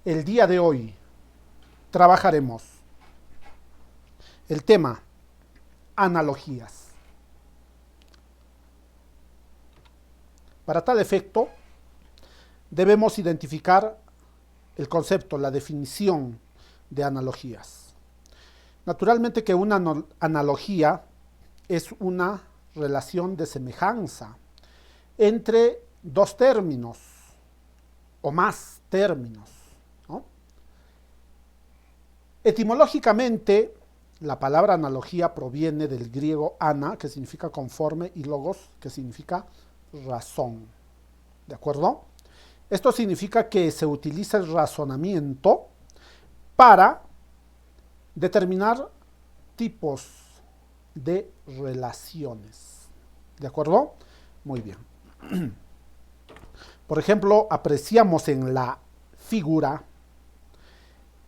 El día de hoy trabajaremos el tema analogías. Para tal efecto, debemos identificar el concepto, la definición de analogías. Naturalmente que una analogía es una relación de semejanza entre dos términos o más términos, ¿no? Etimológicamente, la palabra analogía proviene del griego ana, que significa conforme, y logos, que significa razón. ¿De acuerdo? Esto significa que se utiliza el razonamiento para determinar tipos de relaciones. ¿De acuerdo? Muy bien. Por ejemplo, apreciamos en la figura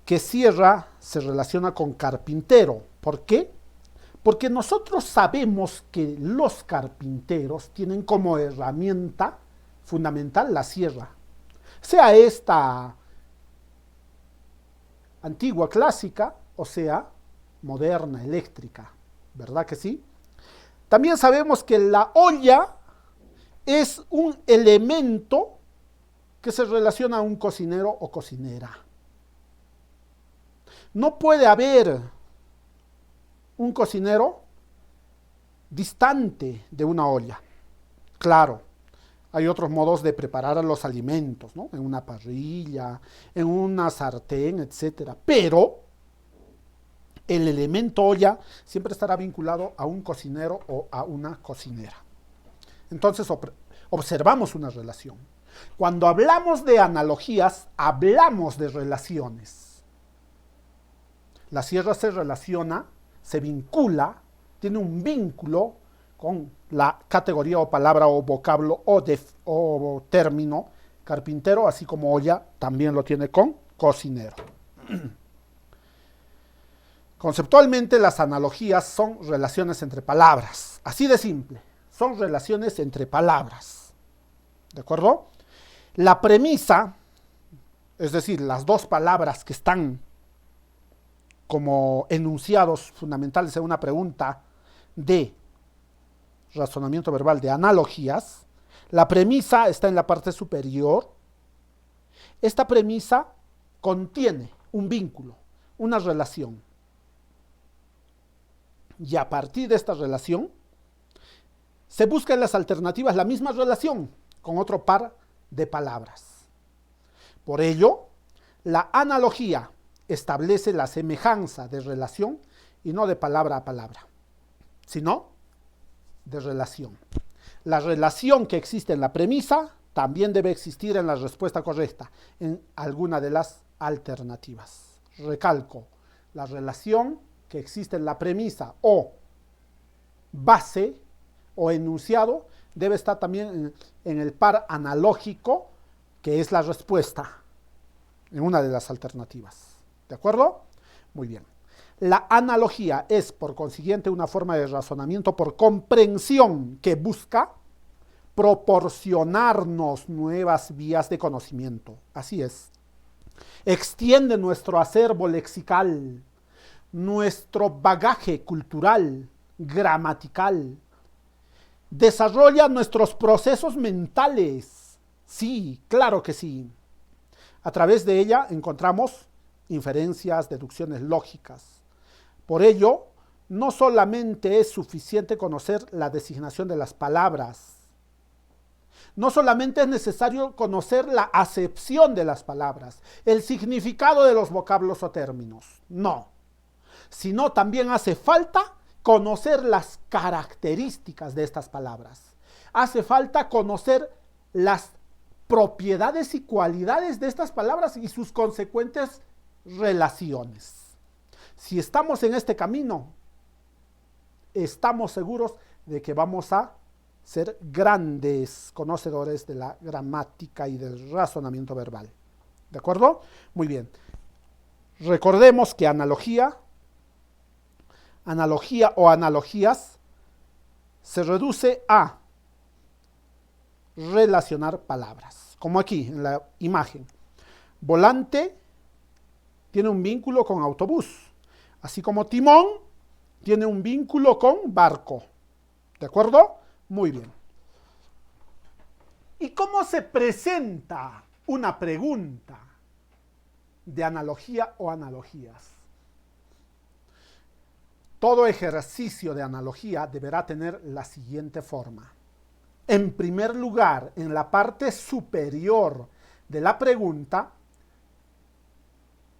que sierra se relaciona con carpintero. ¿Por qué? Porque nosotros sabemos que los carpinteros tienen como herramienta fundamental la sierra. Sea esta antigua, clásica, o sea moderna, eléctrica. ¿Verdad que sí? También sabemos que la olla es un elemento que se relaciona a un cocinero o cocinera. No puede haber un cocinero distante de una olla. Claro, hay otros modos de preparar los alimentos, ¿no? En una parrilla, en una sartén, etcétera. Pero el elemento olla siempre estará vinculado a un cocinero o a una cocinera. Entonces observamos una relación. Cuando hablamos de analogías, hablamos de relaciones. La sierra se relaciona, se vincula, tiene un vínculo con la categoría o palabra o vocablo o término carpintero, así como olla también lo tiene con cocinero. Conceptualmente, las analogías son relaciones entre palabras, así de simple, son relaciones entre palabras. ¿De acuerdo? La premisa, es decir, las dos palabras que están como enunciados fundamentales en una pregunta de razonamiento verbal de analogías, la premisa está en la parte superior. Esta premisa contiene un vínculo, una relación. Y a partir de esta relación, se busca en las alternativas la misma relación con otro par de palabras. Por ello, la analogía establece la semejanza de relación y no de palabra a palabra, sino de relación. La relación que existe en la premisa también debe existir en la respuesta correcta, en alguna de las alternativas. Recalco, la relación que existe en la premisa o base o enunciado debe estar también en el par analógico, que es la respuesta en una de las alternativas. ¿De acuerdo? Muy bien. La analogía es, por consiguiente, una forma de razonamiento por comprensión que busca proporcionarnos nuevas vías de conocimiento. Así es. Extiende nuestro acervo lexical, nuestro bagaje cultural, gramatical. Desarrolla nuestros procesos mentales. Sí, claro que sí. A través de ella encontramos inferencias, deducciones lógicas. Por ello, no solamente es suficiente conocer la designación de las palabras, no solamente es necesario conocer la acepción de las palabras, el significado de los vocablos o términos, no, sino también hace falta conocer las características de estas palabras. Hace falta conocer las propiedades y cualidades de estas palabras y sus consecuentes relaciones. Si estamos en este camino, estamos seguros de que vamos a ser grandes conocedores de la gramática y del razonamiento verbal. ¿De acuerdo? Muy bien. Recordemos que analogía o analogías se reduce a relacionar palabras, como aquí en la imagen. Volante tiene un vínculo con autobús, así como timón tiene un vínculo con barco. ¿De acuerdo? Muy bien. ¿Y cómo se presenta una pregunta de analogía o analogías? Todo ejercicio de analogía deberá tener la siguiente forma. En primer lugar, en la parte superior de la pregunta,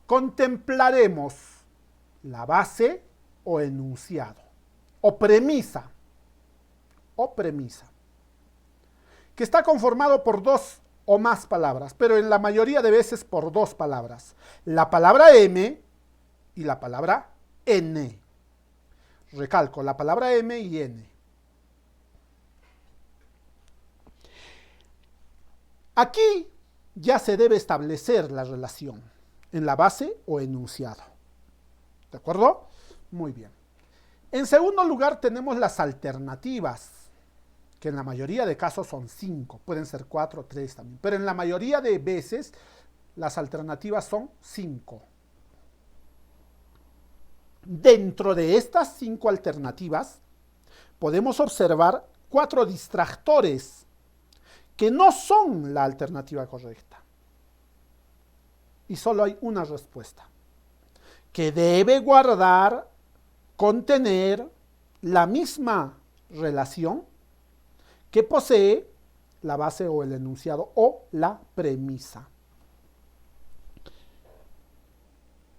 contemplaremos la base o enunciado, o premisa, que está conformado por dos o más palabras, pero en la mayoría de veces por dos palabras. La palabra M y la palabra N. Recalco, la palabra M y N. Aquí ya se debe establecer la relación en la base o enunciado. ¿De acuerdo? Muy bien. En segundo lugar tenemos las alternativas, que en la mayoría de casos son 5, pueden ser 4 o 3 también, pero en la mayoría de veces las alternativas son 5. Dentro de estas 5 alternativas podemos observar 4 distractores que no son la alternativa correcta. Y solo hay una respuesta, que debe guardar, contener la misma relación que posee la base o el enunciado o la premisa.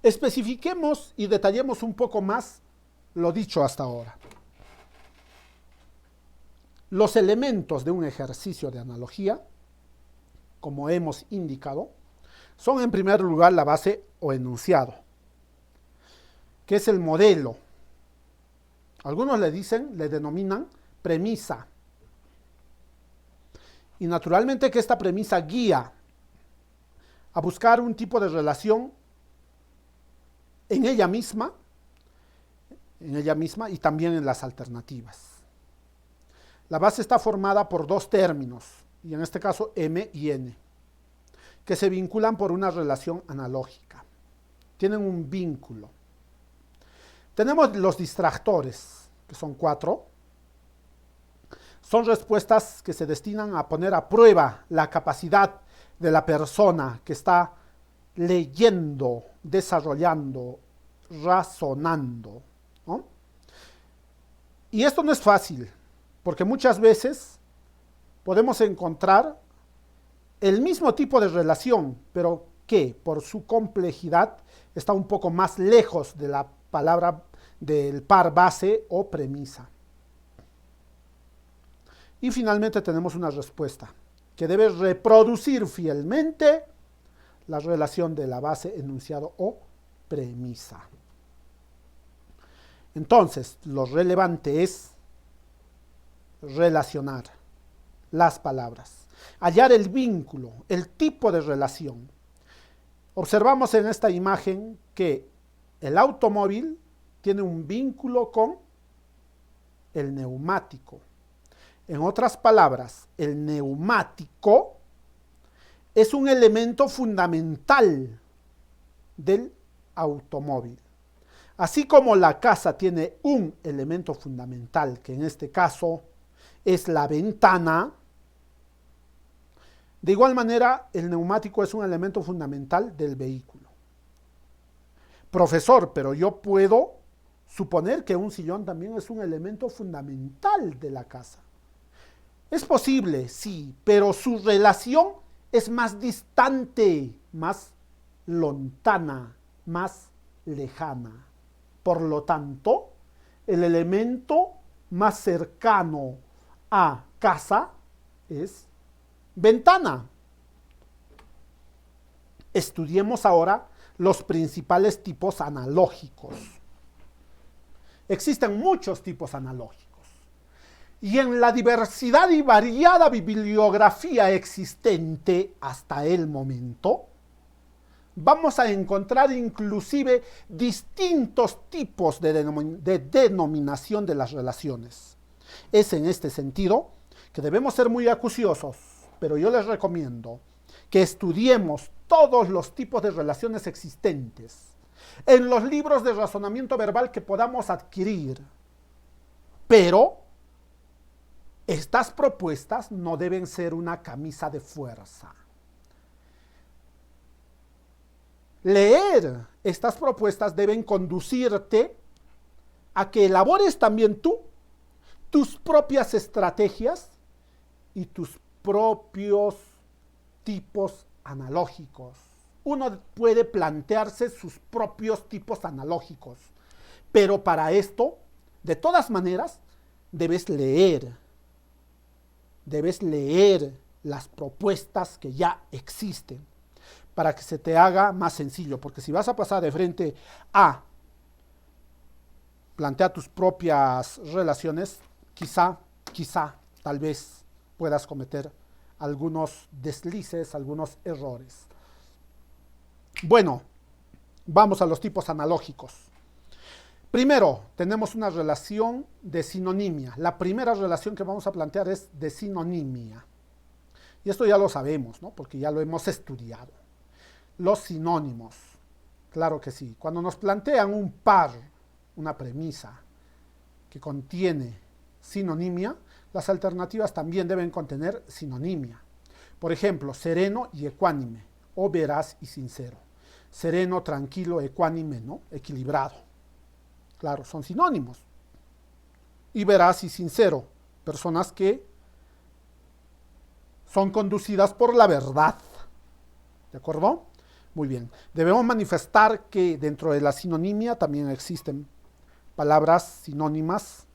Especifiquemos y detallemos un poco más lo dicho hasta ahora. Los elementos de un ejercicio de analogía, como hemos indicado, son en primer lugar la base o enunciado, que es el modelo. Algunos le denominan premisa. Y naturalmente que esta premisa guía a buscar un tipo de relación en ella misma y también en las alternativas. La base está formada por dos términos, y en este caso M y N, que se vinculan por una relación analógica. Tienen un vínculo. Tenemos los distractores, que son 4. Son respuestas que se destinan a poner a prueba la capacidad de la persona que está leyendo, desarrollando, razonando, ¿no? Y esto no es fácil, porque muchas veces podemos encontrar el mismo tipo de relación, pero que por su complejidad está un poco más lejos de la palabra del par base o premisa. Y finalmente tenemos una respuesta que debe reproducir fielmente la relación de la base, enunciado o premisa. Entonces, lo relevante es relacionar las palabras, hallar el vínculo, el tipo de relación. Observamos en esta imagen que el automóvil tiene un vínculo con el neumático. En otras palabras, el neumático es un elemento fundamental del automóvil. Así como la casa tiene un elemento fundamental, que en este caso es la ventana, de igual manera el neumático es un elemento fundamental del vehículo. Profesor, pero yo puedo suponer que un sillón también es un elemento fundamental de la casa. Es posible, sí, pero su relación es más distante, más lontana, más lejana. Por lo tanto, el elemento más cercano a casa es ventana. Estudiemos ahora los principales tipos analógicos. Existen muchos tipos analógicos. Y en la diversidad y variada bibliografía existente hasta el momento, vamos a encontrar inclusive distintos tipos de denominación de las relaciones. Es en este sentido que debemos ser muy acuciosos, pero yo les recomiendo que estudiemos todos los tipos de relaciones existentes en los libros de razonamiento verbal que podamos adquirir, pero estas propuestas no deben ser una camisa de fuerza. Leer estas propuestas deben conducirte a que elabores también tú tus propias estrategias y tus propios tipos analógicos. Uno puede plantearse sus propios tipos analógicos, pero para esto, de todas maneras, debes leer las propuestas que ya existen para que se te haga más sencillo, porque si vas a pasar de frente a plantear tus propias relaciones, quizá, tal vez puedas cometer algunos deslices, algunos errores. Bueno, vamos a los tipos analógicos. Primero, tenemos una relación de sinonimia. La primera relación que vamos a plantear es de sinonimia. Y esto ya lo sabemos, ¿no? Porque ya lo hemos estudiado. Los sinónimos. Claro que sí. Cuando nos plantean un par, una premisa que contiene sinonimia, las alternativas también deben contener sinonimia. Por ejemplo, sereno y ecuánime, o veraz y sincero. Sereno, tranquilo, ecuánime, ¿no? Equilibrado. Claro, son sinónimos. Y veraz y sincero, personas que son conducidas por la verdad. ¿De acuerdo? Muy bien. Debemos manifestar que dentro de la sinonimia también existen palabras sinónimas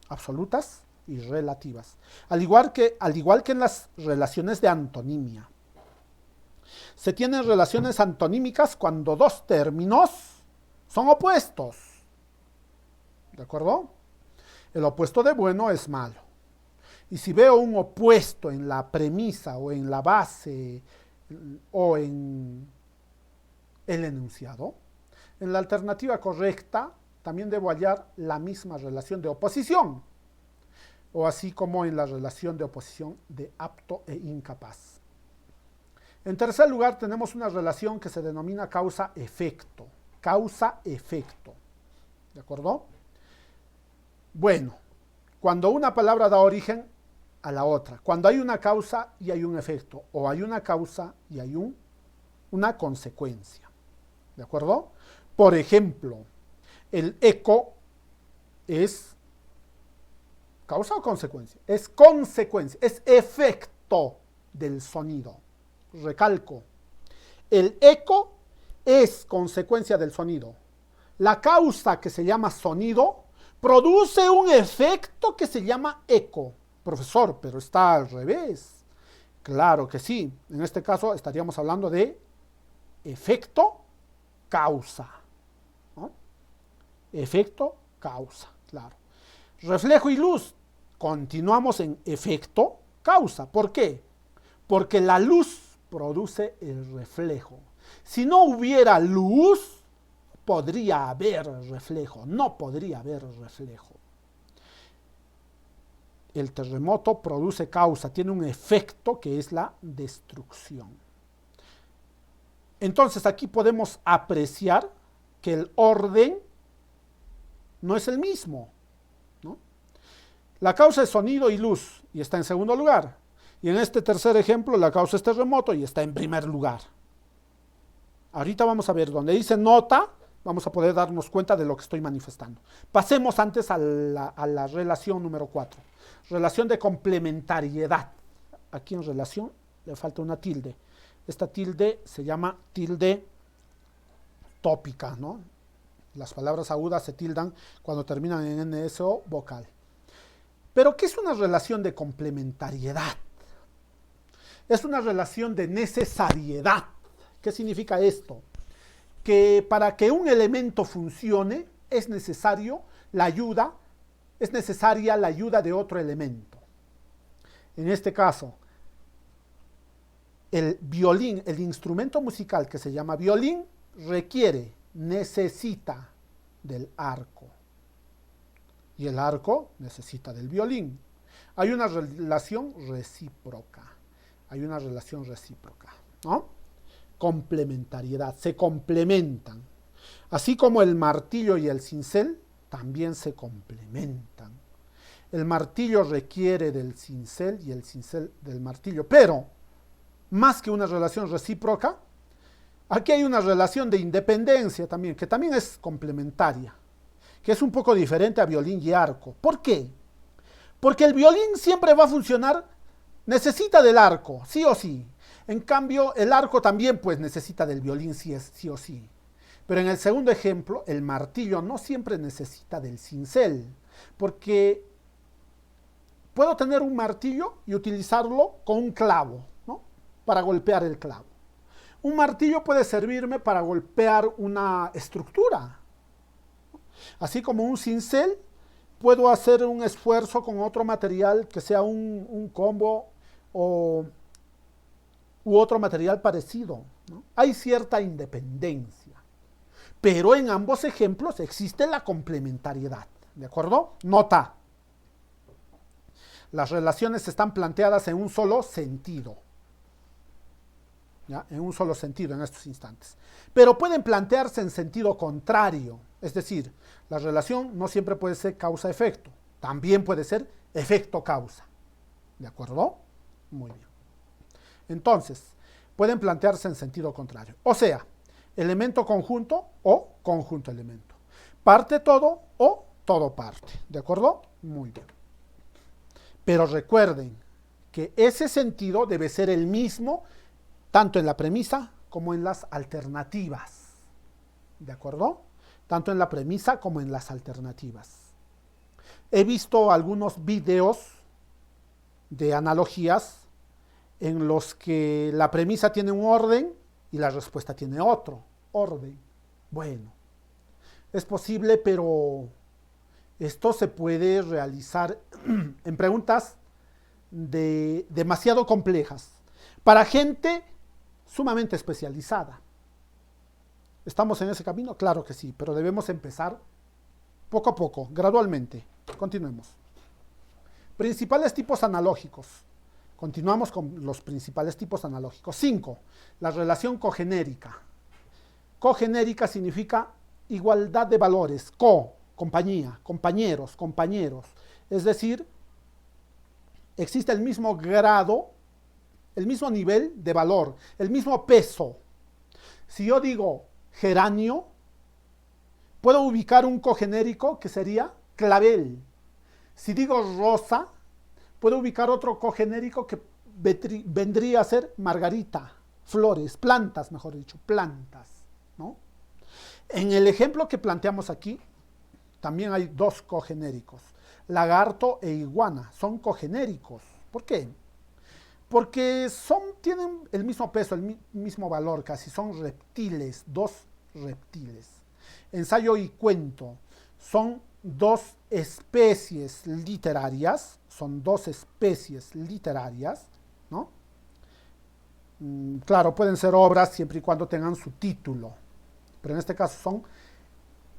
absolutas y relativas. Al igual que en las relaciones de antonimia. Se tienen relaciones antonímicas cuando dos términos son opuestos. ¿De acuerdo? El opuesto de bueno es malo. Y si veo un opuesto en la premisa o en la base o en el enunciado, en la alternativa correcta también debo hallar la misma relación de oposición, o así como en la relación de oposición de apto e incapaz. En tercer lugar, tenemos una relación que se denomina causa-efecto. Causa-efecto. ¿De acuerdo? Bueno, cuando una palabra da origen a la otra, cuando hay una causa y hay un efecto, o hay una causa y hay una consecuencia. ¿De acuerdo? Por ejemplo, el eco es causa o consecuencia. Es consecuencia, es efecto del sonido. Recalco, el eco es consecuencia del sonido. La causa, que se llama sonido, produce un efecto que se llama eco. Profesor, pero está al revés. Claro que sí. En este caso estaríamos hablando de efecto causa, ¿no? Efecto causa, claro. Reflejo y luz. Continuamos en efecto causa. ¿Por qué? Porque la luz produce el reflejo. Si no hubiera luz, podría haber reflejo. No podría haber reflejo. El terremoto produce causa, tiene un efecto que es la destrucción. Entonces aquí podemos apreciar que el orden no es el mismo, ¿no? La causa es sonido y luz y está en segundo lugar. Y en este tercer ejemplo la causa es terremoto y está en primer lugar. Ahorita vamos a ver, donde dice nota, vamos a poder darnos cuenta de lo que estoy manifestando. Pasemos antes a la relación número 4. Relación de complementariedad. Aquí en relación le falta una tilde. Esta tilde se llama tilde tópica, ¿no? Las palabras agudas se tildan cuando terminan en NSO vocal. Pero, ¿qué es una relación de complementariedad? Es una relación de necesariedad. ¿Qué significa esto? Que para que un elemento funcione es necesaria la ayuda de otro elemento. En este caso, el violín, el instrumento musical que se llama violín, necesita del arco. Y el arco necesita del violín. Hay una relación recíproca. hay una relación recíproca, ¿no? Complementariedad, se complementan. Así como el martillo y el cincel también se complementan. El martillo requiere del cincel y el cincel del martillo, pero más que una relación recíproca, aquí hay una relación de independencia también, que también es complementaria, que es un poco diferente a violín y arco. ¿Por qué? Porque el violín siempre va a funcionar, necesita del arco, sí o sí. En cambio, el arco también pues necesita del violín sí o sí. Pero en el segundo ejemplo, el martillo no siempre necesita del cincel, porque puedo tener un martillo y utilizarlo con un clavo, ¿no? Para golpear el clavo. Un martillo puede servirme para golpear una estructura. Así como un cincel, puedo hacer un esfuerzo con otro material que sea un combo u otro material parecido, ¿no? Hay cierta independencia. Pero en ambos ejemplos existe la complementariedad, ¿de acuerdo? Nota. Las relaciones están planteadas en un solo sentido. ¿Ya? En un solo sentido en estos instantes. Pero pueden plantearse en sentido contrario. Es decir, la relación no siempre puede ser causa-efecto. También puede ser efecto-causa. ¿De acuerdo? Muy bien. Entonces, pueden plantearse en sentido contrario. O sea, elemento conjunto o conjunto elemento. Parte todo o todo parte. ¿De acuerdo? Muy bien. Pero recuerden que ese sentido debe ser el mismo tanto en la premisa como en las alternativas. ¿De acuerdo? Tanto en la premisa como en las alternativas. He visto algunos videos de analogías en los que la premisa tiene un orden y la respuesta tiene otro orden. Bueno, es posible, pero esto se puede realizar en preguntas demasiado complejas para gente sumamente especializada. ¿Estamos en ese camino? Claro que sí, pero debemos empezar poco a poco, gradualmente. Continuemos. Principales tipos analógicos. Continuamos con los principales tipos analógicos. 5. La relación cogenérica. Cogenérica significa igualdad de valores. Compañía, compañeros. Es decir, existe el mismo grado, el mismo nivel de valor, el mismo peso. Si yo digo geranio, puedo ubicar un cogenérico que sería clavel. Si digo rosa, puedo ubicar otro cogenérico que vendría a ser margarita, flores, plantas, mejor dicho, plantas, ¿no? En el ejemplo que planteamos aquí, también hay dos cogenéricos. Lagarto e iguana son cogenéricos. ¿Por qué? Porque tienen el mismo peso, el mismo valor casi. Son reptiles, dos reptiles. Ensayo y cuento son dos especies literarias. ¿No? Claro, pueden ser obras siempre y cuando tengan su título. Pero en este caso son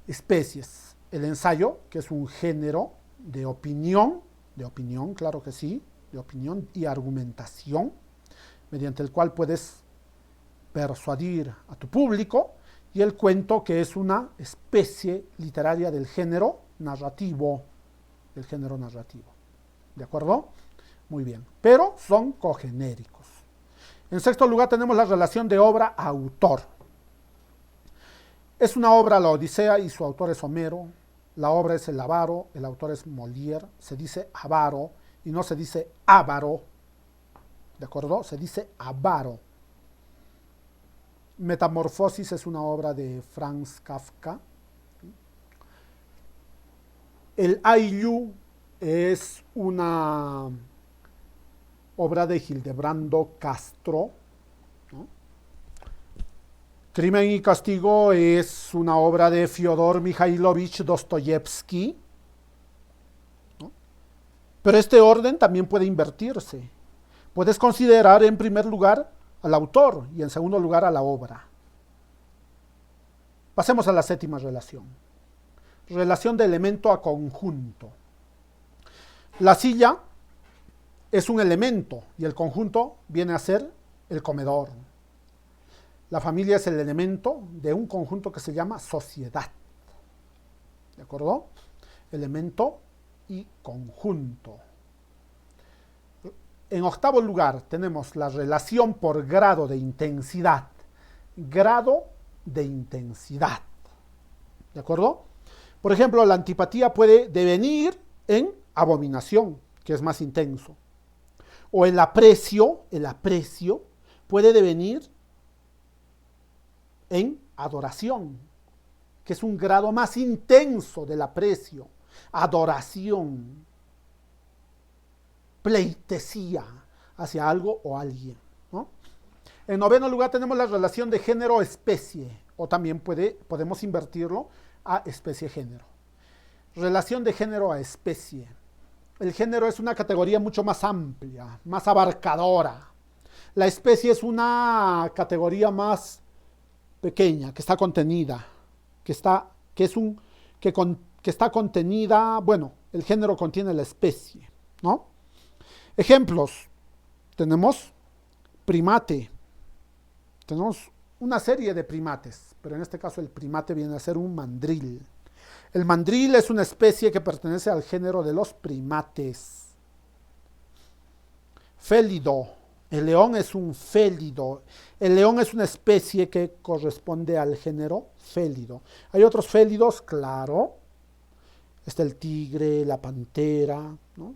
especies. El ensayo, que es un género de opinión, claro que sí, de opinión y argumentación, mediante el cual puedes persuadir a tu público, y el cuento, que es una especie literaria del género narrativo, ¿de acuerdo? Muy bien, pero son cogenéricos. En sexto lugar tenemos la relación de obra-autor. Es una obra la Odisea y su autor es Homero. La obra es el Avaro, el autor es Molière. Se dice avaro y no se dice ávaro. ¿De acuerdo? Se dice avaro. Metamorfosis es una obra de Franz Kafka. El Ayllu es una obra de Hildebrando Castro, ¿no? Crimen y Castigo es una obra de Fyodor Mikhailovich Dostoyevsky, ¿no? Pero este orden también puede invertirse. Puedes considerar en primer lugar al autor y en segundo lugar a la obra. Pasemos a la séptima relación. Relación de elemento a conjunto. La silla es un elemento y el conjunto viene a ser el comedor. La familia es el elemento de un conjunto que se llama sociedad. ¿De acuerdo? Elemento y conjunto. En octavo lugar tenemos la relación por grado de intensidad. Grado de intensidad. ¿De acuerdo? Por ejemplo, la antipatía puede devenir en abominación, que es más intenso. O el aprecio puede devenir en adoración, que es un grado más intenso del aprecio. Adoración, pleitesía hacia algo o alguien, ¿no? En noveno lugar tenemos la relación de género-especie, o también podemos invertirlo a especie-género. Relación de género a especie. El género es una categoría mucho más amplia, más abarcadora. La especie es una categoría más pequeña, que está contenida, que está contenida, bueno, el género contiene la especie, ¿no? Ejemplos, tenemos primate, tenemos una serie de primates, pero en este caso el primate viene a ser un mandril. El mandril es una especie que pertenece al género de los primates. Félido, el león es un félido. El león es una especie que corresponde al género félido. Hay otros félidos, claro. Está el tigre, la pantera, ¿no?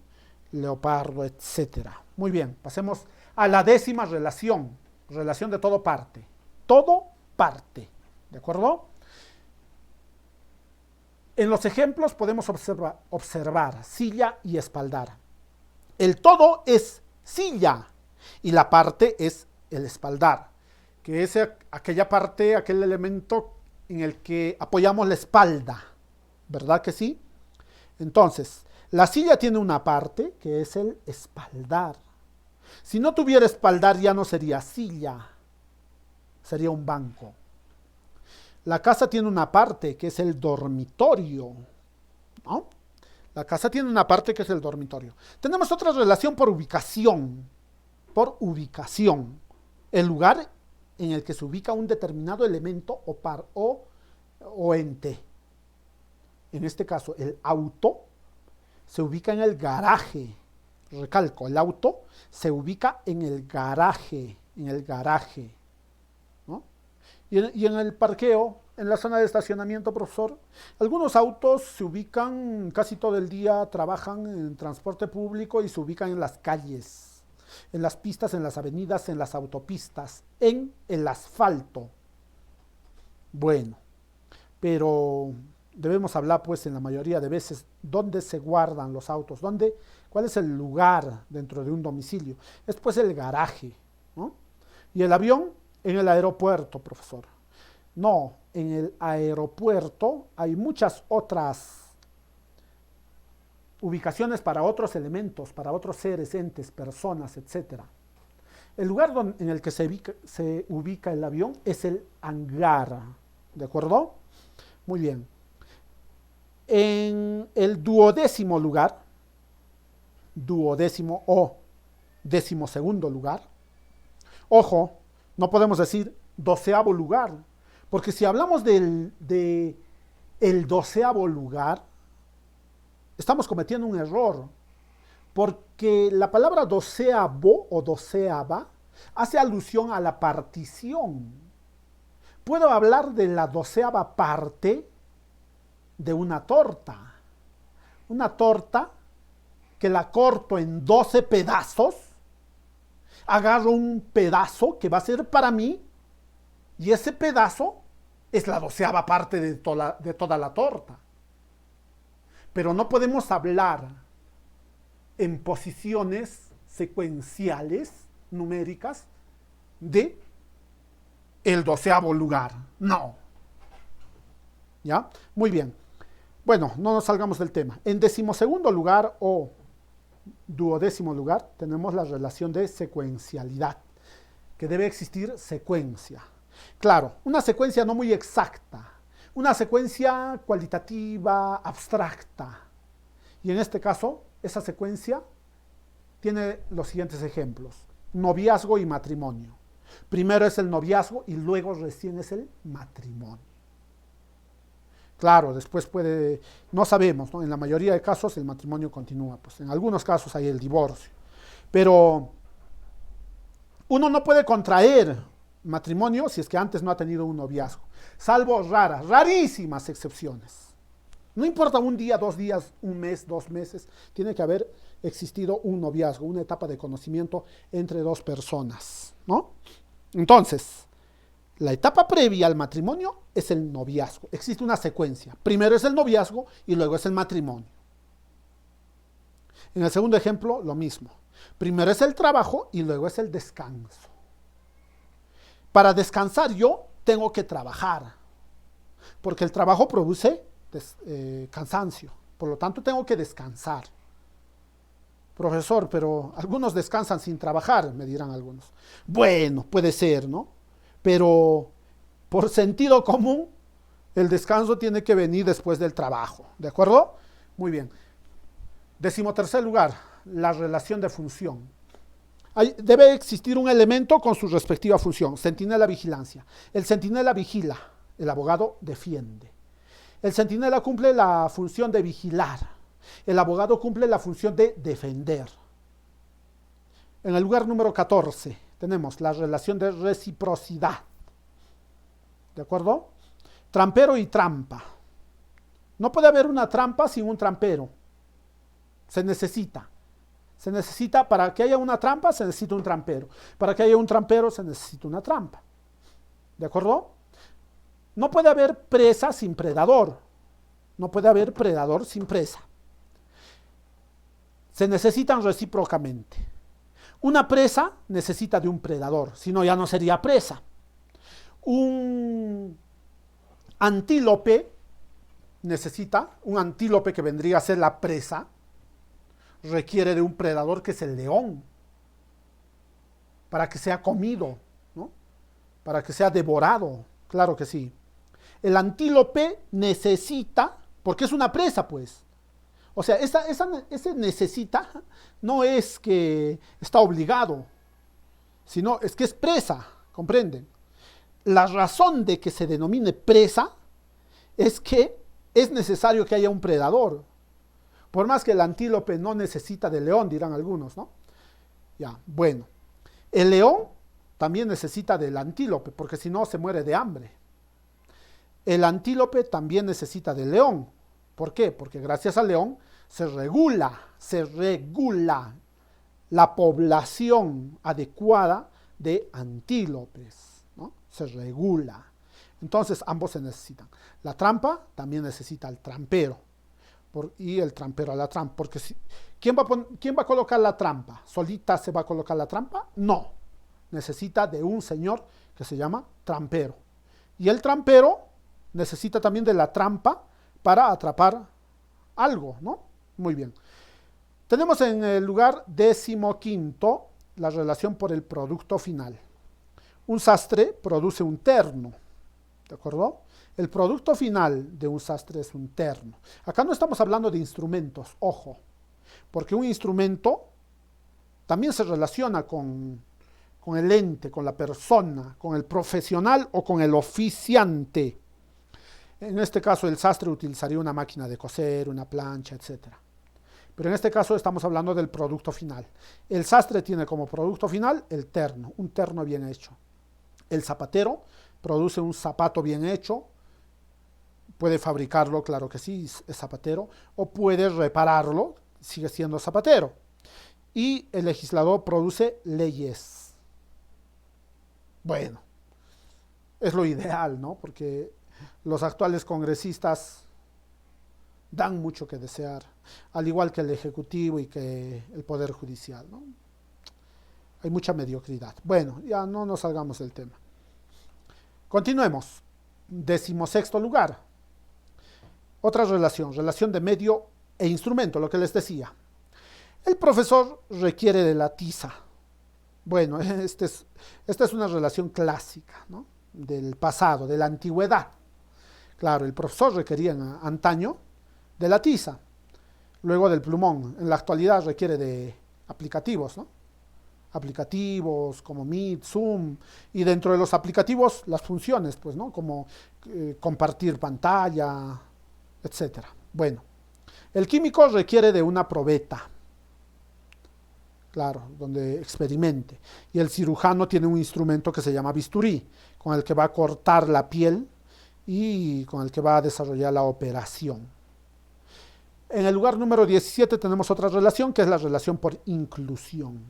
Leopardo, etc. Muy bien, pasemos a la décima relación. Relación de todo parte. Todo parte. ¿De acuerdo? En los ejemplos podemos observar silla y espaldar. El todo es silla y la parte es el espaldar, que es aquella parte, aquel elemento en el que apoyamos la espalda, ¿verdad que sí? Entonces, la silla tiene una parte que es el espaldar. Si no tuviera espaldar ya no sería silla, sería un banco. La casa tiene una parte que es el dormitorio, ¿no? La casa tiene una parte que es el dormitorio. Tenemos otra relación por ubicación. Por ubicación. El lugar en el que se ubica un determinado elemento o ente. En este caso, el auto se ubica en el garaje. Recalco, el auto se ubica en el garaje. ¿No? Y en el parqueo, en la zona de estacionamiento, profesor, algunos autos se ubican casi todo el día, trabajan en transporte público y se ubican en las calles, en las pistas, en las avenidas, en las autopistas, en el asfalto. Bueno, pero debemos hablar, pues, en la mayoría de veces, dónde se guardan los autos, cuál es el lugar dentro de un domicilio. Es, pues, el garaje, ¿no? Y el avión en el aeropuerto, profesor. No, en el aeropuerto hay muchas otras ubicaciones para otros elementos, para otros seres, entes, personas, etc. El lugar en el que se ubica el avión es el hangar, ¿de acuerdo? Muy bien. En el duodécimo lugar, duodécimo o decimosegundo lugar, ojo, no podemos decir doceavo lugar, porque si hablamos del doceavo lugar, estamos cometiendo un error, porque la palabra doceavo o doceava hace alusión a la partición. Puedo hablar de la doceava parte de una torta que la corto en 12 pedazos, agarro un pedazo que va a ser para mí, y ese pedazo es la doceava parte de toda la torta. Pero no podemos hablar en posiciones secuenciales, numéricas, de el doceavo lugar. No. ¿Ya? Muy bien. Bueno, no nos salgamos del tema. En decimosegundo lugar o duodécimo lugar tenemos la relación de secuencialidad, que debe existir secuencia. Claro, una secuencia no muy exacta, una secuencia cualitativa, abstracta. Y en este caso, esa secuencia tiene los siguientes ejemplos: noviazgo y matrimonio. Primero es el noviazgo y luego recién es el matrimonio. Claro, después puede, no sabemos, ¿no? En la mayoría de casos el matrimonio continúa, pues en algunos casos hay el divorcio. Pero uno no puede contraer matrimonio si es que antes no ha tenido un noviazgo, salvo rarísimas excepciones. No importa un día, 2 días, un mes, 2 meses, tiene que haber existido un noviazgo, una etapa de conocimiento entre dos personas, ¿no? Entonces, la etapa previa al matrimonio es el noviazgo. Existe una secuencia. Primero es el noviazgo y luego es el matrimonio. En el segundo ejemplo, lo mismo. Primero es el trabajo y luego es el descanso. Para descansar yo tengo que trabajar, porque el trabajo produce cansancio. Por lo tanto, tengo que descansar. Profesor, pero algunos descansan sin trabajar, me dirán algunos. Bueno, puede ser, ¿no? Pero por sentido común, el descanso tiene que venir después del trabajo, ¿de acuerdo? Muy bien. 13º lugar, la relación de función. Debe existir un elemento con su respectiva función. Centinela, vigilancia. El centinela vigila, el abogado defiende. El centinela cumple la función de vigilar. El abogado cumple la función de defender. En el lugar número 14 tenemos la relación de reciprocidad. ¿De acuerdo? Trampero y trampa. No puede haber una trampa sin un trampero. Se necesita. Para que haya una trampa, se necesita un trampero. Para que haya un trampero, se necesita una trampa. ¿De acuerdo? No puede haber presa sin predador. No puede haber predador sin presa. Se necesitan recíprocamente. Una presa necesita de un predador, si no ya no sería presa. Un antílope que vendría a ser la presa, requiere de un predador que es el león, para que sea comido, ¿no? Para que sea devorado, claro que sí. El antílope necesita, porque es una presa, pues. O sea, ese necesita no es que está obligado, sino es que es presa, ¿comprenden? La razón de que se denomine presa es que es necesario que haya un predador. Por más que el antílope no necesita del león, dirán algunos, ¿no? Ya, bueno. El león también necesita del antílope, porque si no se muere de hambre. El antílope también necesita del león. ¿Por qué? Porque gracias al león se regula la población adecuada de antílopes, ¿no? Se regula. Entonces ambos se necesitan. La trampa también necesita al trampero y el trampero a la trampa. Porque ¿quién va a colocar la trampa? ¿Solita se va a colocar la trampa? No. Necesita de un señor que se llama trampero. Y el trampero necesita también de la trampa para atrapar algo, ¿no? Muy bien. Tenemos en el lugar 15º la relación por el producto final. Un sastre produce un terno, ¿de acuerdo? El producto final de un sastre es un terno. Acá no estamos hablando de instrumentos, ojo, porque un instrumento también se relaciona con el ente, con la persona, con el profesional o con el oficiante. En este caso el sastre utilizaría una máquina de coser, una plancha, etc. Pero en este caso estamos hablando del producto final. El sastre tiene como producto final el terno, un terno bien hecho. El zapatero produce un zapato bien hecho, puede fabricarlo, claro que sí, es zapatero, o puede repararlo, sigue siendo zapatero. Y el legislador produce leyes. Bueno, es lo ideal, ¿no? Porque los actuales congresistas dan mucho que desear, al igual que el Ejecutivo y que el Poder Judicial, ¿no? Hay mucha mediocridad. Bueno, ya no nos salgamos del tema. Continuemos. 16º lugar. Otra relación de medio e instrumento, lo que les decía. El profesor requiere de la tiza. Bueno, esta es una relación clásica, ¿no? Del pasado, de la antigüedad. Claro, el profesor requería antaño de la tiza, luego del plumón. En la actualidad requiere de aplicativos, ¿no? Aplicativos como Meet, Zoom, y dentro de los aplicativos las funciones, pues, ¿no? Como compartir pantalla, etcétera. Bueno, el químico requiere de una probeta, claro, donde experimente, y el cirujano tiene un instrumento que se llama bisturí, con el que va a cortar la piel y con el que va a desarrollar la operación. En el lugar número 17 tenemos otra relación, que es la relación por inclusión.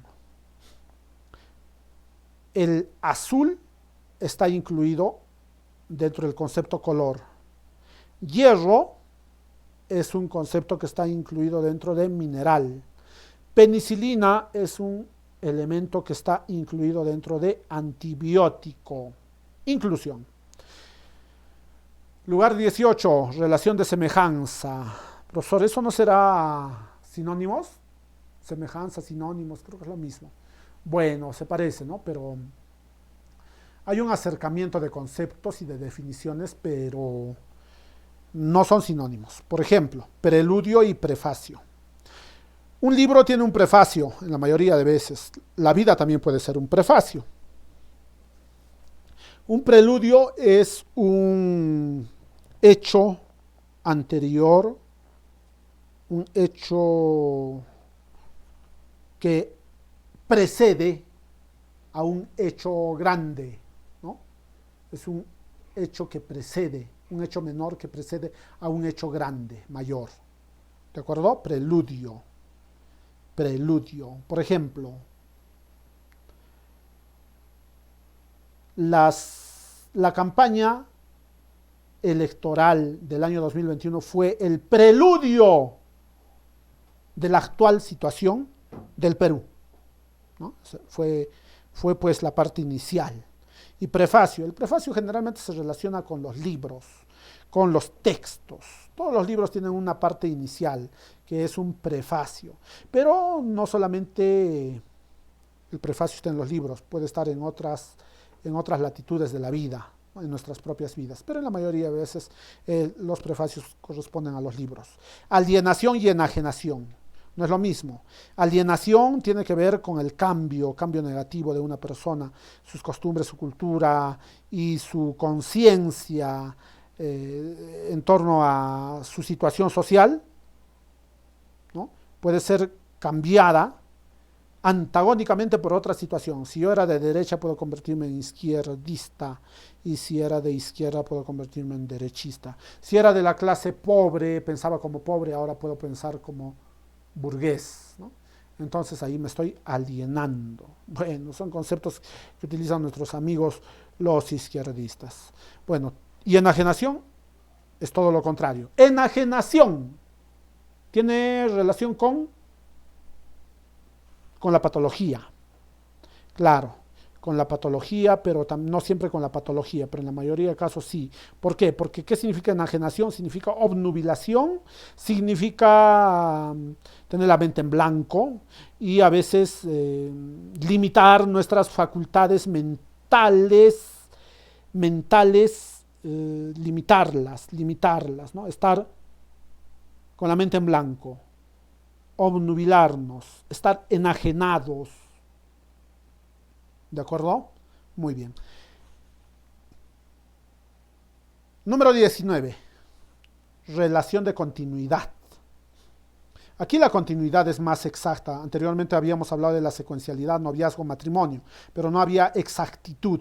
El azul está incluido dentro del concepto color. Hierro es un concepto que está incluido dentro de mineral. Penicilina es un elemento que está incluido dentro de antibiótico. Inclusión. Lugar 18, relación de semejanza. Profesor, ¿eso no será sinónimos? Semejanza, sinónimos, creo que es lo mismo. Bueno, se parece, ¿no? Pero hay un acercamiento de conceptos y de definiciones, pero no son sinónimos. Por ejemplo, preludio y prefacio. Un libro tiene un prefacio, en la mayoría de veces. La vida también puede ser un prefacio. Un preludio es un hecho anterior, un hecho que precede a un hecho grande, ¿no? Es un hecho que precede, un hecho menor que precede a un hecho grande, mayor. ¿De acuerdo? Preludio. Preludio. Por ejemplo, la campaña electoral del año 2021 fue el preludio de la actual situación del Perú, ¿no? Fue pues la parte inicial. Y prefacio. El prefacio generalmente se relaciona con los libros, con los textos. Todos los libros tienen una parte inicial, que es un prefacio. Pero no solamente el prefacio está en los libros, puede estar en otras latitudes de la vida, en nuestras propias vidas, pero en la mayoría de veces los prefacios corresponden a los libros. Alienación y enajenación. No es lo mismo. Alienación tiene que ver con el cambio negativo de una persona, sus costumbres, su cultura y su conciencia en torno a su situación social, ¿no? Puede ser cambiada antagónicamente por otra situación. Si yo era de derecha puedo convertirme en izquierdista, y si era de izquierda puedo convertirme en derechista. Si era de la clase pobre, pensaba como pobre, ahora puedo pensar como burgués, ¿no? Entonces ahí me estoy alienando. Bueno, son conceptos que utilizan nuestros amigos los izquierdistas. Bueno, y enajenación es todo lo contrario. Enajenación tiene relación con la patología. Claro, con la patología, pero no siempre con la patología, pero en la mayoría de casos sí. ¿Por qué? Porque ¿qué significa enajenación? Significa obnubilación, significa tener la mente en blanco y a veces limitar nuestras facultades mentales, limitarlas, ¿no? Estar con la mente en blanco, obnubilarnos, estar enajenados. ¿De acuerdo? Muy bien. Número 19. Relación de continuidad. Aquí la continuidad es más exacta. Anteriormente habíamos hablado de la secuencialidad, noviazgo, matrimonio, pero no había exactitud.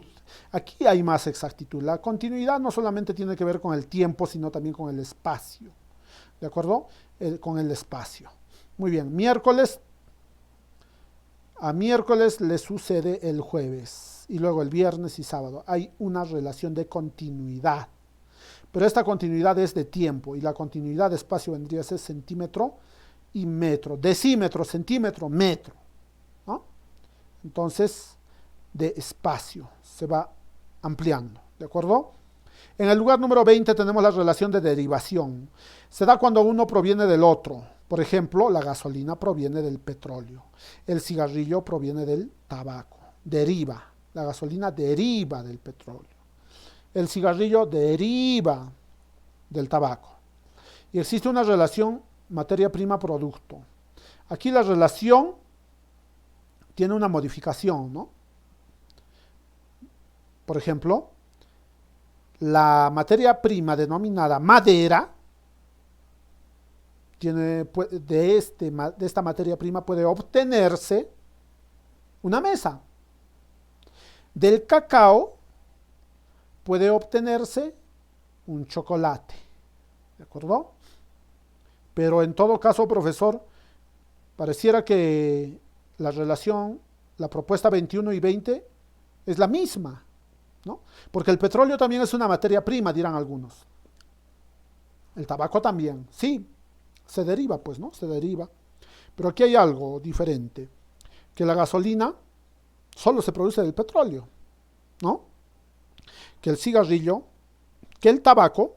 Aquí hay más exactitud. La continuidad no solamente tiene que ver con el tiempo, sino también con el espacio. ¿De acuerdo? Con el espacio. Muy bien. A miércoles le sucede el jueves y luego el viernes y sábado. Hay una relación de continuidad. Pero esta continuidad es de tiempo y la continuidad de espacio vendría a ser centímetro y metro. Decímetro, centímetro, metro, ¿no? Entonces, de espacio se va ampliando. ¿De acuerdo? En el lugar número 20 tenemos la relación de derivación. Se da cuando uno proviene del otro. Por ejemplo, la gasolina proviene del petróleo. El cigarrillo proviene del tabaco. Deriva. La gasolina deriva del petróleo. El cigarrillo deriva del tabaco. Y existe una relación materia prima-producto. Aquí la relación tiene una modificación, ¿no? Por ejemplo, la materia prima denominada madera, de esta materia prima puede obtenerse una mesa. Del cacao puede obtenerse un chocolate. ¿De acuerdo? Pero en todo caso, profesor, pareciera que la relación, la propuesta 21 y 20 es la misma, ¿no? Porque el petróleo también es una materia prima, dirán algunos. El tabaco también, sí, se deriva, pues, ¿no? Se deriva. Pero aquí hay algo diferente, que la gasolina solo se produce del petróleo, ¿no? Que el cigarrillo, que el tabaco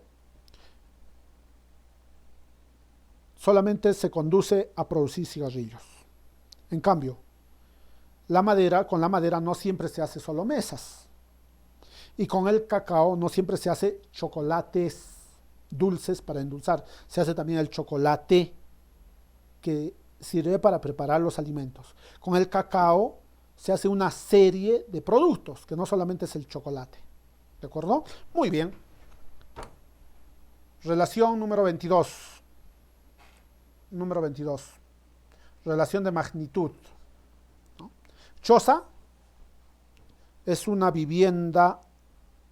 solamente se conduce a producir cigarrillos. En cambio, con la madera no siempre se hace solo mesas. Y con el cacao no siempre se hace chocolates dulces para endulzar. Se hace también el chocolate que sirve para preparar los alimentos. Con el cacao se hace una serie de productos, que no solamente es el chocolate. ¿De acuerdo? Muy bien. Relación número 22. Número 22. Relación de magnitud. ¿No? Choza es una vivienda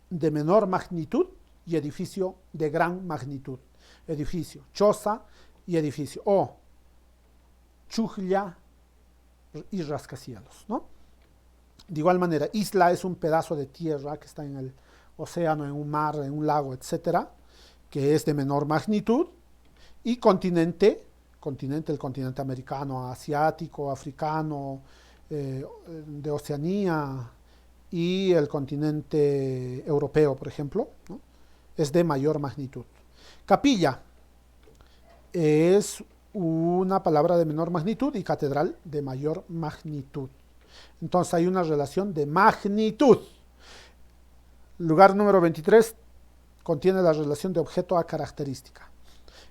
de menor magnitud y edificio de gran magnitud. Edificio, choza y edificio. O chujlla y rascacielos, ¿no? De igual manera, isla es un pedazo de tierra que está en el océano, en un mar, en un lago, etcétera, que es de menor magnitud. Y continente, el continente americano, asiático, africano, de Oceanía, y el continente europeo, por ejemplo, ¿no? Es de mayor magnitud. Capilla es una palabra de menor magnitud y catedral de mayor magnitud. Entonces hay una relación de magnitud. Lugar número 23 contiene la relación de objeto a característica.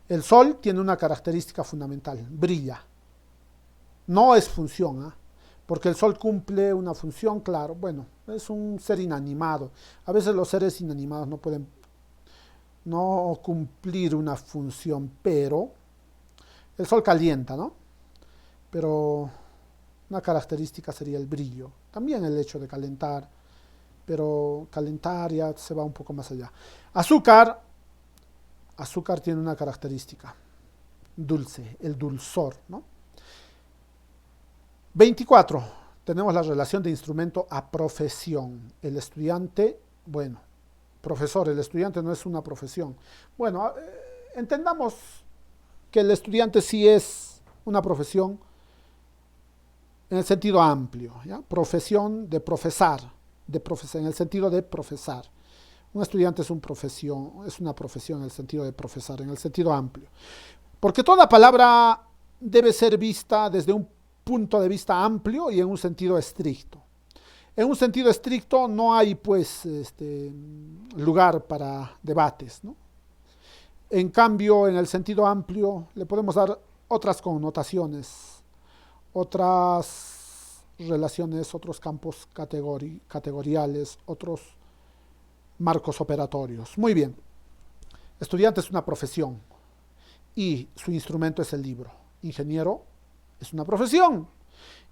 El sol tiene una característica fundamental, brilla. No es función, ¿eh? Porque el sol cumple una función, claro, bueno, es un ser inanimado. A veces los seres inanimados no pueden no cumplir una función, pero el sol calienta, ¿no? Pero una característica sería el brillo. También el hecho de calentar, pero calentar ya se va un poco más allá. Azúcar tiene una característica, dulce, el dulzor, ¿no? 24. Tenemos la relación de instrumento a profesión. El estudiante, bueno, profesor, el estudiante no es una profesión. Bueno, entendamos que el estudiante sí es una profesión en el sentido amplio, ¿ya? Profesión de profesar, en el sentido de profesar. Un estudiante es una profesión en el sentido de profesar, en el sentido amplio. Porque toda palabra debe ser vista desde un punto de vista amplio y en un sentido estricto. En un sentido estricto no hay, pues, lugar para debates, ¿no? En cambio, en el sentido amplio le podemos dar otras connotaciones, otras relaciones, otros campos categoriales, otros marcos operatorios. Muy bien. Estudiante es una profesión y su instrumento es el libro. Ingeniero es una profesión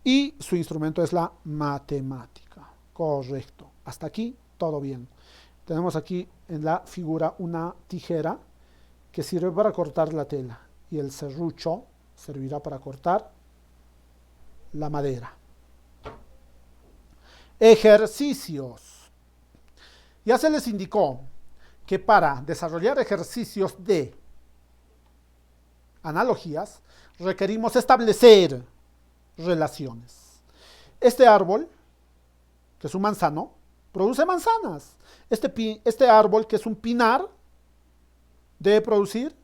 y su instrumento es la matemática. Correcto. Hasta aquí todo bien. Tenemos aquí en la figura una tijera que sirve para cortar la tela y el serrucho servirá para cortar la madera. Ejercicios. Ya se les indicó que para desarrollar ejercicios de analogías requerimos establecer relaciones. Este árbol, que es un manzano, produce manzanas. Este árbol, que es un pinar, debe producir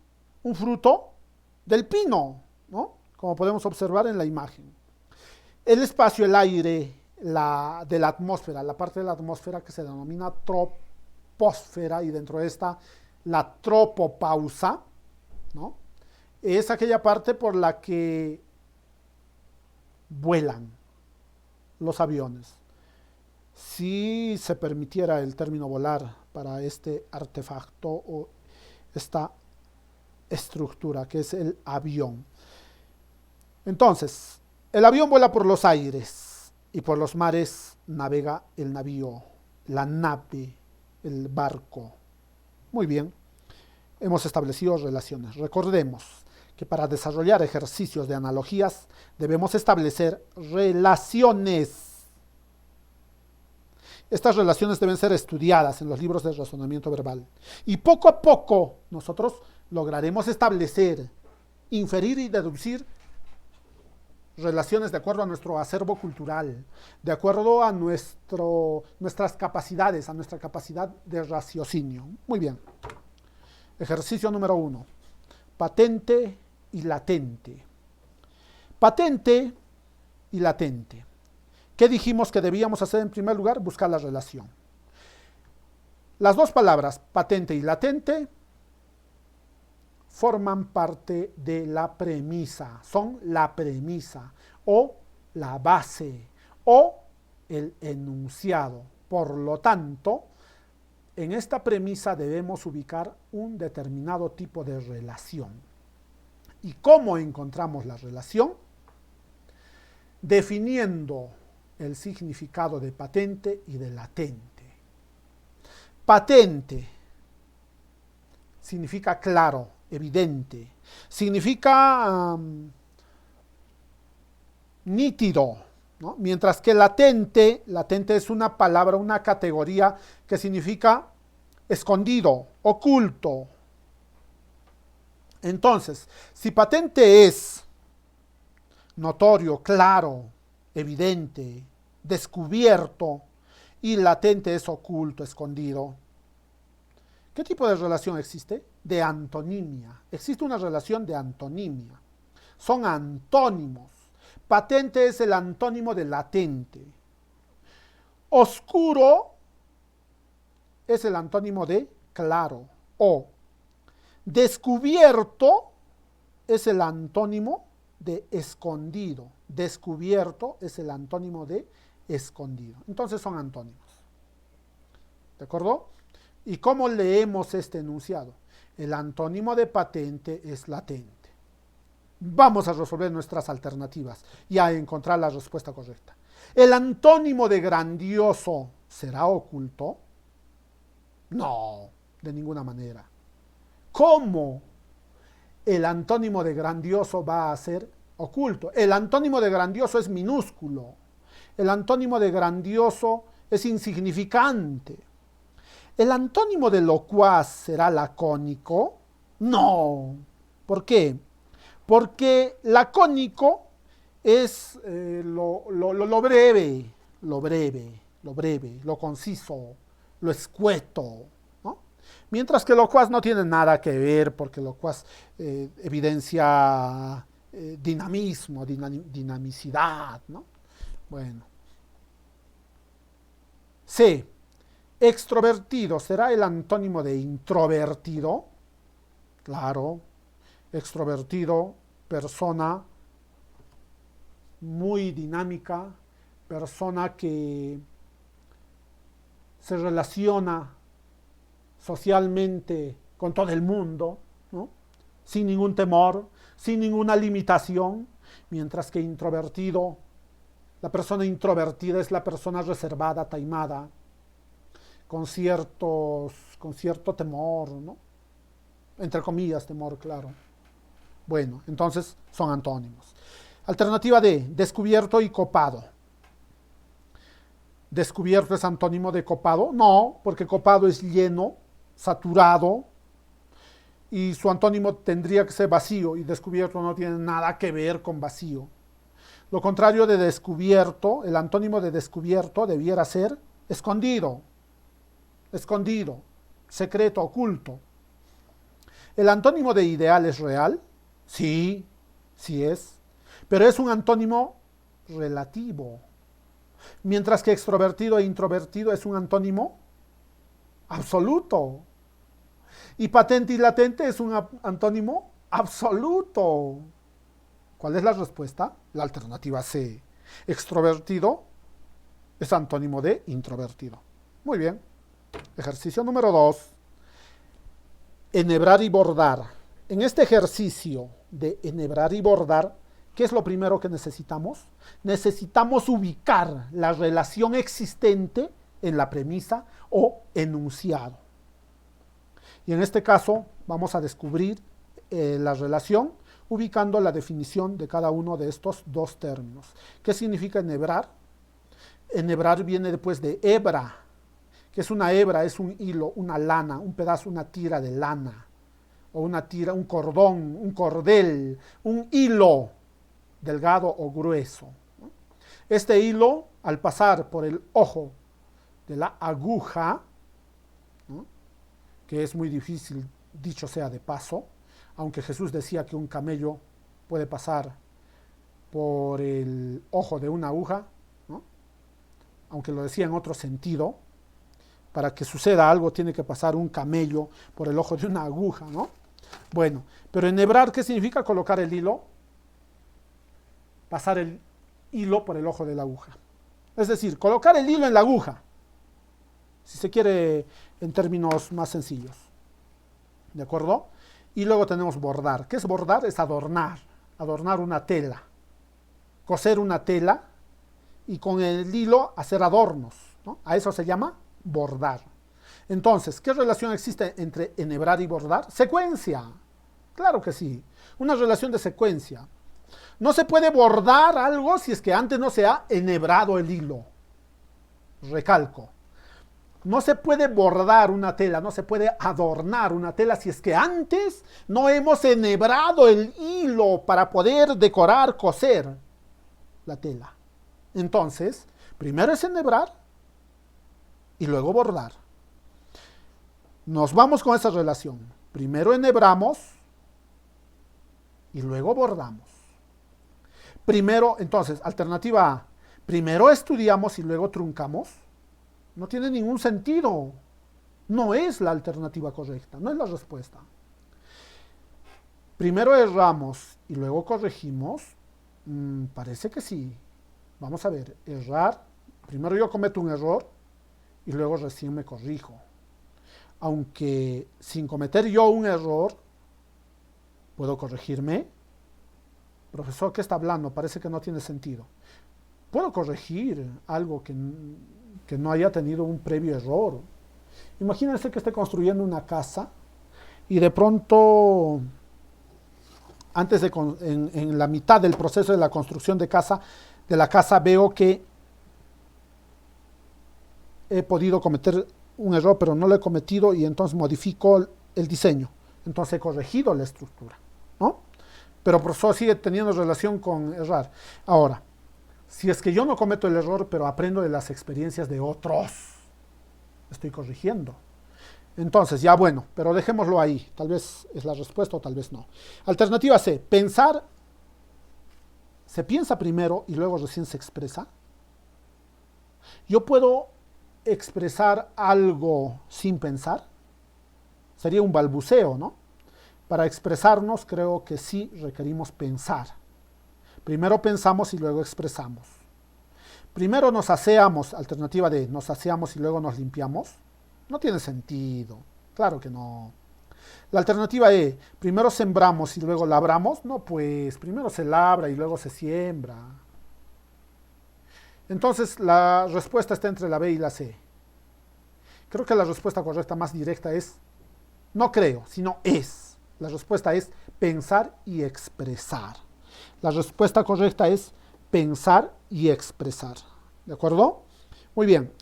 un fruto del pino, ¿no? Como podemos observar en la imagen. El espacio, el aire de la atmósfera, la parte de la atmósfera que se denomina troposfera, y dentro de esta la tropopausa, ¿no? Es aquella parte por la que vuelan los aviones. Si se permitiera el término volar para este artefacto o esta estructura que es el avión. Entonces, el avión vuela por los aires y por los mares navega el navío, la nave, el barco. Muy bien, hemos establecido relaciones. Recordemos que para desarrollar ejercicios de analogías debemos establecer relaciones. Estas relaciones deben ser estudiadas en los libros de razonamiento verbal. Y poco a poco nosotros lograremos establecer, inferir y deducir relaciones de acuerdo a nuestro acervo cultural, de acuerdo a nuestras capacidades, a nuestra capacidad de raciocinio. Muy bien. Ejercicio número 1. Patente y latente. Patente y latente. ¿Qué dijimos que debíamos hacer en primer lugar? Buscar la relación. Las dos palabras, patente y latente, forman parte de la premisa, son la premisa o la base o el enunciado. Por lo tanto, en esta premisa debemos ubicar un determinado tipo de relación. ¿Y cómo encontramos la relación? Definiendo el significado de patente y de latente. Patente significa claro, evidente, significa nítido, ¿no? Mientras que latente es una palabra, una categoría que significa escondido, oculto. Entonces, si patente es notorio, claro, evidente, descubierto, y latente es oculto, escondido, ¿qué tipo de relación existe? De antonimia. Existe una relación de antonimia. Son antónimos. Patente es el antónimo de latente. Oscuro es el antónimo de claro. O descubierto es el antónimo de escondido. Descubierto es el antónimo de escondido. Entonces son antónimos. ¿De acuerdo? ¿Y cómo leemos este enunciado? El antónimo de patente es latente. Vamos a resolver nuestras alternativas y a encontrar la respuesta correcta. ¿El antónimo de grandioso será oculto? No, de ninguna manera. ¿Cómo el antónimo de grandioso va a ser oculto? El antónimo de grandioso es minúsculo. El antónimo de grandioso es insignificante. ¿El antónimo de locuaz será lacónico? No. ¿Por qué? Porque lacónico es lo breve, lo conciso, lo escueto, ¿no? Mientras que locuaz no tiene nada que ver, porque locuaz evidencia dinamismo, dinamicidad, ¿no? Bueno. C. Extrovertido, ¿será el antónimo de introvertido? Claro, extrovertido, persona muy dinámica, persona que se relaciona socialmente con todo el mundo, ¿no? Sin ningún temor, sin ninguna limitación, mientras que introvertido, la persona introvertida es la persona reservada, taimada, con cierto temor, ¿no? Entre comillas, temor, claro. Bueno, entonces son antónimos. Alternativa D, descubierto y copado. ¿Descubierto es antónimo de copado? No, porque copado es lleno, saturado, y su antónimo tendría que ser vacío, y descubierto no tiene nada que ver con vacío. Lo contrario de descubierto, el antónimo de descubierto debiera ser escondido, secreto, oculto. ¿El antónimo de ideal es real? Sí, sí es, pero es un antónimo relativo, mientras que extrovertido e introvertido es un antónimo absoluto. Y patente y latente es un antónimo absoluto. ¿Cuál es la respuesta? La alternativa C. Extrovertido es antónimo de introvertido. Muy bien. Ejercicio número 2. Enhebrar y bordar. En este ejercicio de enhebrar y bordar, ¿qué es lo primero que necesitamos? Necesitamos ubicar la relación existente en la premisa o enunciado. Y en este caso vamos a descubrir la relación ubicando la definición de cada uno de estos dos términos. ¿Qué significa enhebrar? Enhebrar viene después de hebra. ¿Qué es una hebra? Es un hilo, una lana, un pedazo, una tira de lana. O una tira, un cordón, un cordel, un hilo delgado o grueso. Este hilo, al pasar por el ojo de la aguja, ¿no?, que es muy difícil, dicho sea de paso, aunque Jesús decía que un camello puede pasar por el ojo de una aguja, ¿no?, aunque lo decía en otro sentido, para que suceda algo tiene que pasar un camello por el ojo de una aguja, ¿no? Bueno, pero enhebrar, ¿qué significa? Colocar el hilo, pasar el hilo por el ojo de la aguja. Es decir, colocar el hilo en la aguja, si se quiere en términos más sencillos. ¿De acuerdo? Y luego tenemos bordar. ¿Qué es bordar? Es adornar, adornar una tela, coser una tela y con el hilo hacer adornos, ¿no? A eso se llama bordar. Entonces, ¿qué relación existe entre enhebrar y bordar? Secuencia. Claro que sí. Una relación de secuencia. No se puede bordar algo si es que antes no se ha enhebrado el hilo. Recalco. No se puede bordar una tela, no se puede adornar una tela si es que antes no hemos enhebrado el hilo para poder decorar, coser la tela. Entonces, primero es enhebrar y luego bordar. Nos vamos con esa relación. Primero enhebramos y luego bordamos. Primero, entonces, alternativa A. Primero estudiamos y luego truncamos. No tiene ningún sentido. No es la alternativa correcta, no es la respuesta. Primero erramos y luego corregimos. Parece que sí. Vamos a ver, errar. Primero yo cometo un error y luego recién me corrijo. Aunque sin cometer yo un error, ¿puedo corregirme? Profesor, ¿qué está hablando? Parece que no tiene sentido. ¿Puedo corregir algo que no haya tenido un previo error? Imagínense que esté construyendo una casa y de pronto, en la mitad del proceso de la construcción de la casa, veo que he podido cometer un error, pero no lo he cometido y entonces modifico el diseño. Entonces he corregido la estructura, ¿no? Pero el profesor sigue teniendo relación con errar. Ahora, si es que yo no cometo el error, pero aprendo de las experiencias de otros, estoy corrigiendo. Entonces, ya bueno, pero dejémoslo ahí. Tal vez es la respuesta o tal vez no. Alternativa C, pensar. ¿Se piensa primero y luego recién se expresa? Yo puedo expresar algo sin pensar. Sería un balbuceo, ¿no? Para expresarnos creo que sí requerimos pensar. Primero pensamos y luego expresamos. Primero nos aseamos, alternativa D, nos aseamos y luego nos limpiamos. No tiene sentido, claro que no. La alternativa E, primero sembramos y luego labramos. No, pues primero se labra y luego se siembra. Entonces la respuesta está entre la B y la C. Creo que la respuesta correcta más directa es, no creo, sino es. La respuesta es pensar y expresar. La respuesta correcta es pensar y expresar. ¿De acuerdo? Muy bien.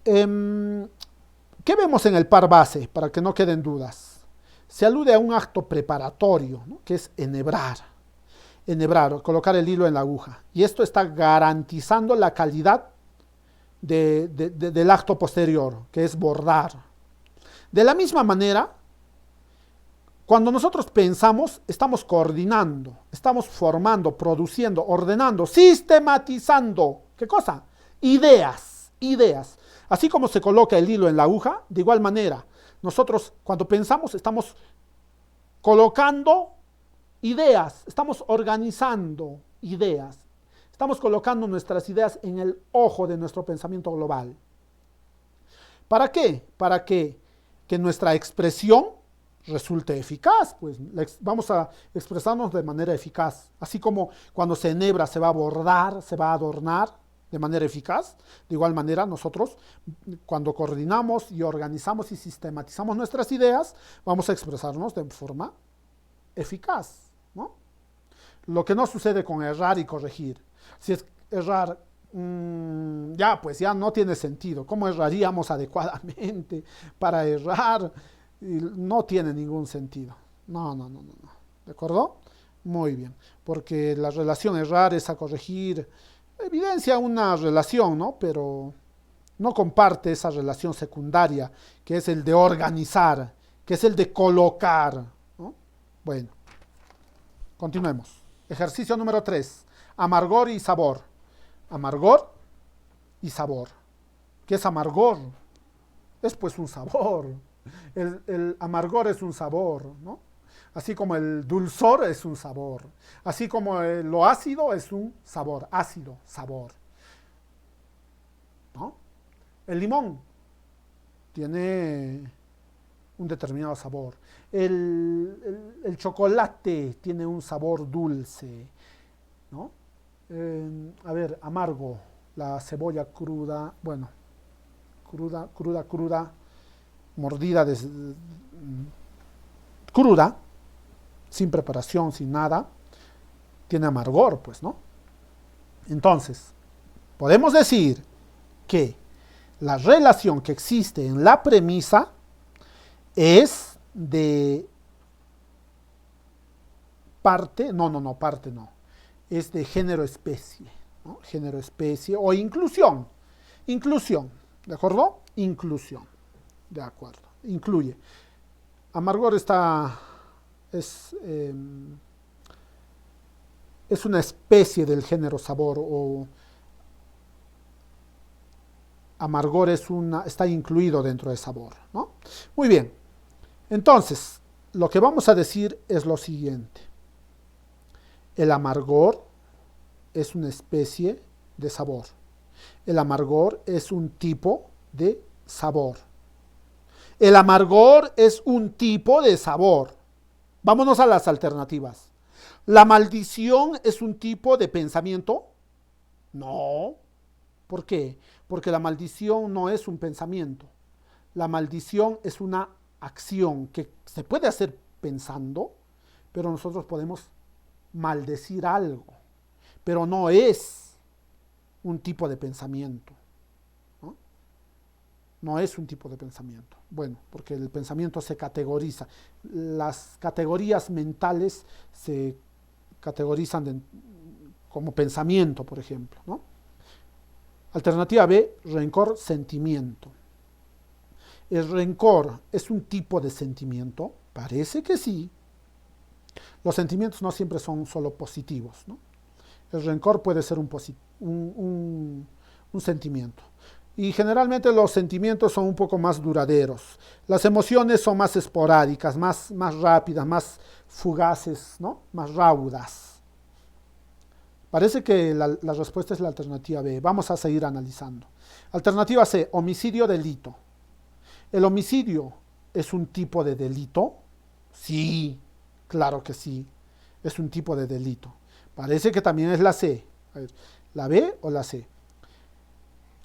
¿Qué vemos en el par base? Para que no queden dudas. Se alude a un acto preparatorio, ¿no?, que es enhebrar. Enhebrar, colocar el hilo en la aguja. Y esto está garantizando la calidad del acto posterior, que es bordar. De la misma manera, cuando nosotros pensamos, estamos coordinando, estamos formando, produciendo, ordenando, sistematizando. ¿Qué cosa? Ideas, ideas. Así como se coloca el hilo en la aguja, de igual manera, nosotros cuando pensamos estamos colocando ideas, estamos organizando ideas. Estamos colocando nuestras ideas en el ojo de nuestro pensamiento global. ¿Para qué? Para que nuestra expresión resulte eficaz, pues vamos a expresarnos de manera eficaz, así como cuando se enhebra se va a bordar, se va a adornar de manera eficaz, de igual manera nosotros cuando coordinamos y organizamos y sistematizamos nuestras ideas, vamos a expresarnos de forma eficaz, ¿no? Lo que no sucede con errar y corregir. Si es errar, ya pues ya no tiene sentido. ¿Cómo erraríamos adecuadamente para errar? Y no tiene ningún sentido. No. ¿De acuerdo? Muy bien. Porque la relación errar es a corregir. Evidencia una relación, ¿no? Pero no comparte esa relación secundaria, que es el de organizar, que es el de colocar, ¿no? Bueno, continuemos. Ejercicio número 3. Amargor y sabor. Amargor y sabor. ¿Qué es amargor? Es pues un sabor. El amargor es un sabor, ¿no? Así como el dulzor es un sabor. Así como lo ácido es un sabor. Ácido, sabor. ¿No? El limón tiene un determinado sabor. El chocolate tiene un sabor dulce, ¿no? A ver, amargo, la cebolla cruda, bueno, cruda, mordida, cruda, sin preparación, sin nada, tiene amargor, pues, ¿no? Entonces, podemos decir que la relación que existe en la premisa es de parte no, es de género-especie, ¿no? Género-especie o inclusión, ¿de acuerdo? Inclusión, de acuerdo, incluye. Amargor es una especie del género sabor o amargor está incluido dentro de sabor, ¿no? Muy bien, entonces, lo que vamos a decir es lo siguiente. El amargor es una especie de sabor. El amargor es un tipo de sabor. El amargor es un tipo de sabor. Vámonos a las alternativas. ¿La maldición es un tipo de pensamiento? No. ¿Por qué? Porque la maldición no es un pensamiento. La maldición es una acción que se puede hacer pensando, pero nosotros podemos maldecir algo, pero no es un tipo de pensamiento, ¿no? No es un tipo de pensamiento. Bueno, porque el pensamiento se categoriza. Las categorías mentales se categorizan como pensamiento, por ejemplo, ¿no? Alternativa B, rencor, sentimiento. ¿El rencor es un tipo de sentimiento? Parece que sí. Los sentimientos no siempre son solo positivos, ¿no? El rencor puede ser un sentimiento. Y generalmente los sentimientos son un poco más duraderos. Las emociones son más esporádicas, más rápidas, más fugaces, ¿no? Más raudas. Parece que la respuesta es la alternativa B. Vamos a seguir analizando. Alternativa C, homicidio, delito. ¿El homicidio es un tipo de delito? Sí, claro que sí, es un tipo de delito. Parece que también es la C. A ver, ¿la B o la C?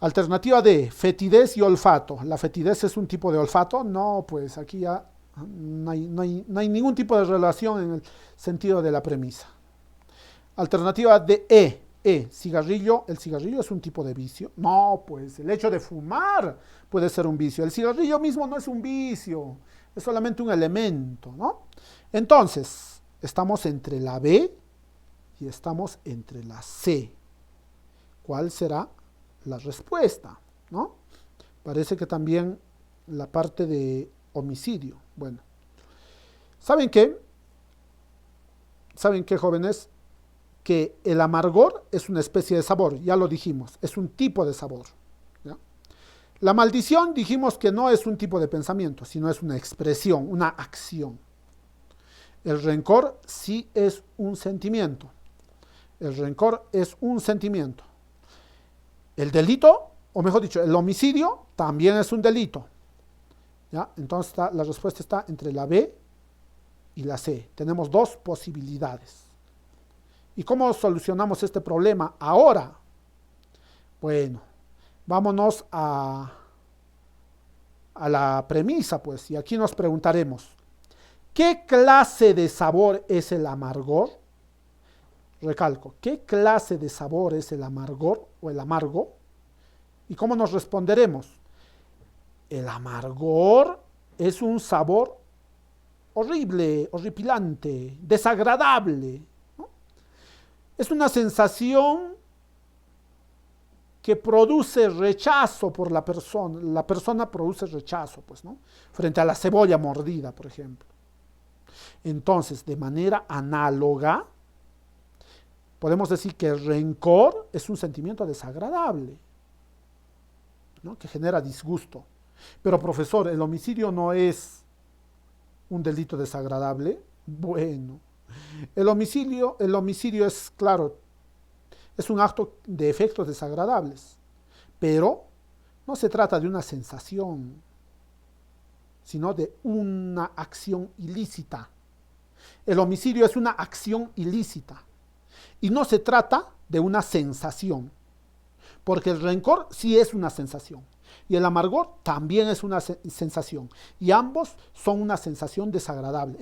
Alternativa D, fetidez y olfato. ¿La fetidez es un tipo de olfato? No, pues aquí ya no hay ningún tipo de relación en el sentido de la premisa. Alternativa D, cigarrillo. ¿El cigarrillo es un tipo de vicio? No, pues el hecho de fumar puede ser un vicio. El cigarrillo mismo no es un vicio, es solamente un elemento, ¿no? Entonces, estamos entre la B y estamos entre la C. ¿Cuál será la respuesta? ¿No? Parece que también la parte de homicidio. Bueno, ¿saben qué? ¿Saben qué, jóvenes? Que el amargor es una especie de sabor, ya lo dijimos, es un tipo de sabor, ¿ya? La maldición dijimos que no es un tipo de pensamiento, sino es una expresión, una acción. El rencor sí es un sentimiento. El rencor es un sentimiento. El delito, o mejor dicho, el homicidio también es un delito. ¿Ya? Entonces la respuesta está entre la B y la C. Tenemos dos posibilidades. ¿Y cómo solucionamos este problema ahora? Bueno, vámonos a la premisa, pues, y aquí nos preguntaremos, ¿qué clase de sabor es el amargor? Recalco, ¿qué clase de sabor es el amargor o el amargo? ¿Y cómo nos responderemos? El amargor es un sabor horrible, horripilante, desagradable, ¿no? Es una sensación que produce rechazo por la persona produce rechazo, pues, ¿no? Frente a la cebolla mordida, por ejemplo. Entonces, de manera análoga, podemos decir que el rencor es un sentimiento desagradable, ¿no? Que genera disgusto. Pero, profesor, ¿el homicidio no es un delito desagradable? Bueno, el homicidio es, claro, es un acto de efectos desagradables, pero no se trata de una sensación, sino de una acción ilícita. El homicidio es una acción ilícita y no se trata de una sensación, porque el rencor sí es una sensación y el amargor también es una sensación y ambos son una sensación desagradable.